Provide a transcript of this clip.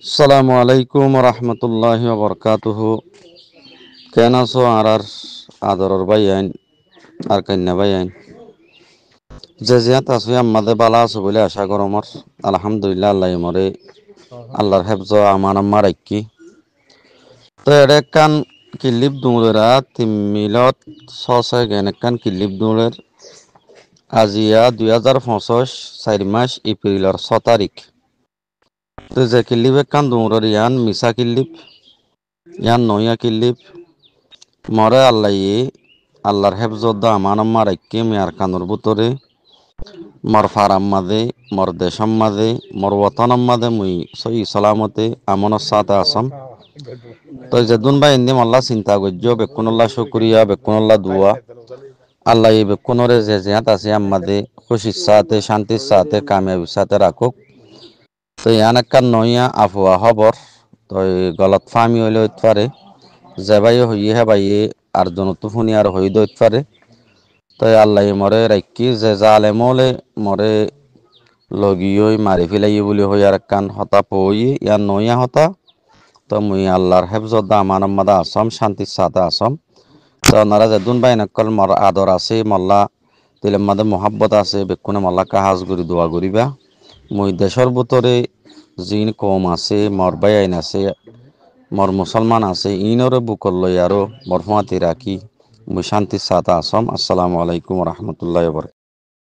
আসসালামু আলাইকুম রহমতুল্লাহি বরকাতুহু। কেন আছো আর আদরর ভাই আইন আর কন্যা ভাই আইন যে জিয়াত আছো আমাদের বালা আছো বলে আশা করমর আলহামদুলিল্লাহ আল্লাহ মরে আল্লাহর হেফজ আমার আম্মার আইকি তো এটা কান কিলিপ দুলেরা তিমিলত সসে গেন কান কিলিপ দুলের আজিয়া 2025 4 মাস এপ্রিলের 6 তারিখ। তো যে কিলিপ কান দুলের ইয়ান মিসা কিলিপ ইয়ান নয়া কিলিপ মরে আল্লাহ আল্লাহর হেফজত আমান আম্মার আইকি মিয়ার কানুর বুতরে মর ফারাম মাদে মর দেশম মাদে মর ওয়াতনম মাদে মুই সই সালামতে আমনের সাথে আসাম। তো যেদুন ভাই ইন্দি আল্লাহ চিন্তা করছো বেকুনুল্লাহ শুক্রিয়া বেকুনুল্লাহ দুয়া আল্লাহ এই বেকুনরে যে জিয়াত আছে আমাদে খুশির সাথে শান্তির সাথে কামিয়াবির সাথে রাখুক। তো ইয়ান একটা নইয়া আফওয়া খবর তো গলত ফামি হইলে হইতে পারে যে ভাই হইয়ে হে ভাইয়ে আর জনতো ফুনি আর হই দইতে পারে। তো আল্লাহ মরে রাখি যে জালেমলে মরে লগিয়ই মারি ফেলাই বলে হই আর কান হতা পই ইয়ার নইয়া হতা। তো মুই আল্লাহর হেফজত আমান আম্মাদা আসাম শান্তির সাথে আসাম। তো ওনারা যেদুন ভাই নকল মর আদর আছে মল্লা দিলের মাঝে মোহাব্বত আছে বেকুনে মল্লা কাহাজ করি দোয়া করিবা। মুই দেশর ভিতরে জিন কম আছে মর ভাই আইন আছে মর মুসলমান আছে ইনরে বুকল লই আরো মরহুমাতি রাখি মুই শান্তির সাথে আসাম। আসসালামু আলাইকুম রহমতুল্লাহ।